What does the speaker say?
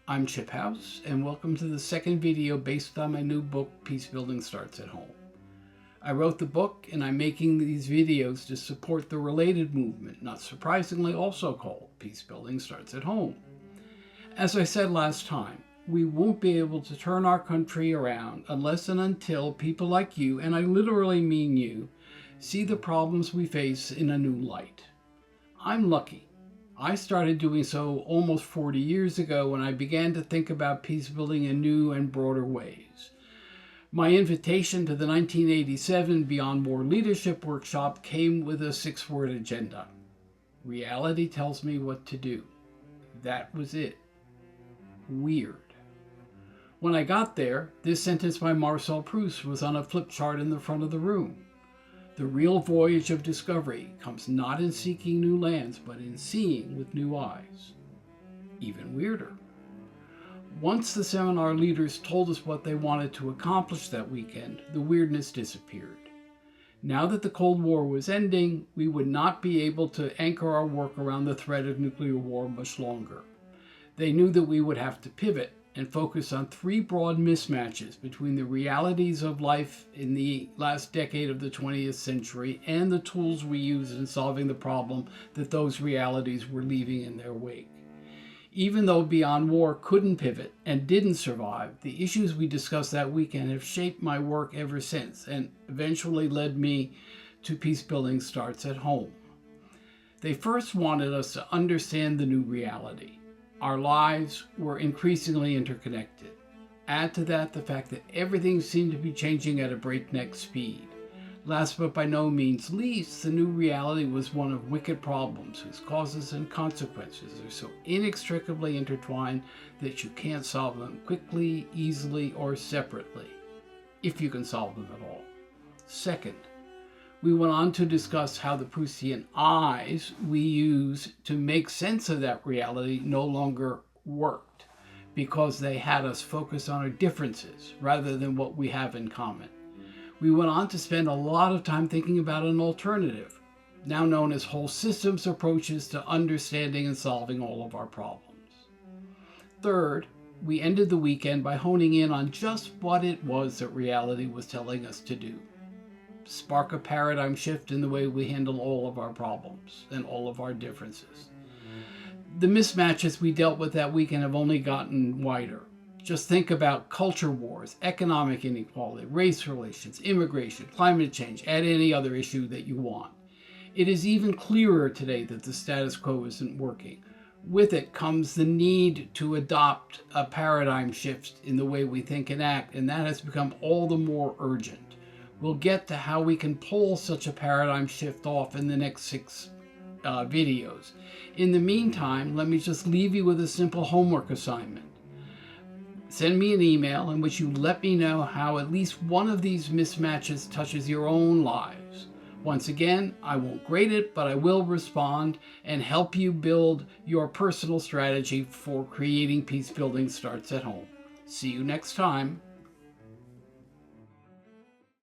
I'm Chip House, and welcome to the second video based on my new book, Peacebuilding Starts at Home. I wrote the book, and I'm making these videos to support the related movement, not surprisingly also called Peacebuilding Starts at Home. As I said last time, we won't be able to turn our country around unless and until people like you, and I literally mean you, see the problems we face in a new light. I'm lucky. I started doing so almost 40 years ago when I began to think about peace building in new and broader ways. My invitation to the 1987 Beyond War Leadership Workshop came with a 6-word agenda. Reality tells me what to do. That was it. Weird. When I got there, this sentence by Marcel Proust was on a flip chart in the front of the room. The real voyage of discovery comes not in seeking new lands, but in seeing with new eyes. Even weirder. Once the seminar leaders told us what they wanted to accomplish that weekend, the weirdness disappeared. Now that the Cold War was ending, we would not be able to anchor our work around the threat of nuclear war much longer. They knew that we would have to pivot and focus on 3 broad mismatches between the realities of life in the last decade of the 20th century and the tools we use in solving the problem that those realities were leaving in their wake. Even though Beyond War couldn't pivot and didn't survive, the issues we discussed that weekend have shaped my work ever since and eventually led me to Peacebuilding Starts at Home. They first wanted us to understand the new reality. Our lives were increasingly interconnected. Add to that the fact that everything seemed to be changing at a breakneck speed. Last but by no means least, the new reality was one of wicked problems whose causes and consequences are so inextricably intertwined that you can't solve them quickly, easily, or separately, if you can solve them at all. Second, we went on to discuss how the Proustian eyes we use to make sense of that reality no longer worked because they had us focus on our differences rather than what we have in common. We went on to spend a lot of time thinking about an alternative, now known as whole systems approaches to understanding and solving all of our problems. Third, we ended the weekend by honing in on just what it was that reality was telling us to do. Spark a paradigm shift in the way we handle all of our problems and all of our differences. The mismatches we dealt with that weekend have only gotten wider. Just think about culture wars, economic inequality, race relations, immigration, climate change, add any other issue that you want. It is even clearer today that the status quo isn't working. With it comes the need to adopt a paradigm shift in the way we think and act, and that has become all the more urgent. We'll get to how we can pull such a paradigm shift off in the next 6 videos. In the meantime, let me just leave you with a simple homework assignment. Send me an email in which you let me know how at least one of these mismatches touches your own lives. Once again, I won't grade it, but I will respond and help you build your personal strategy for creating peace building starts at home. See you next time.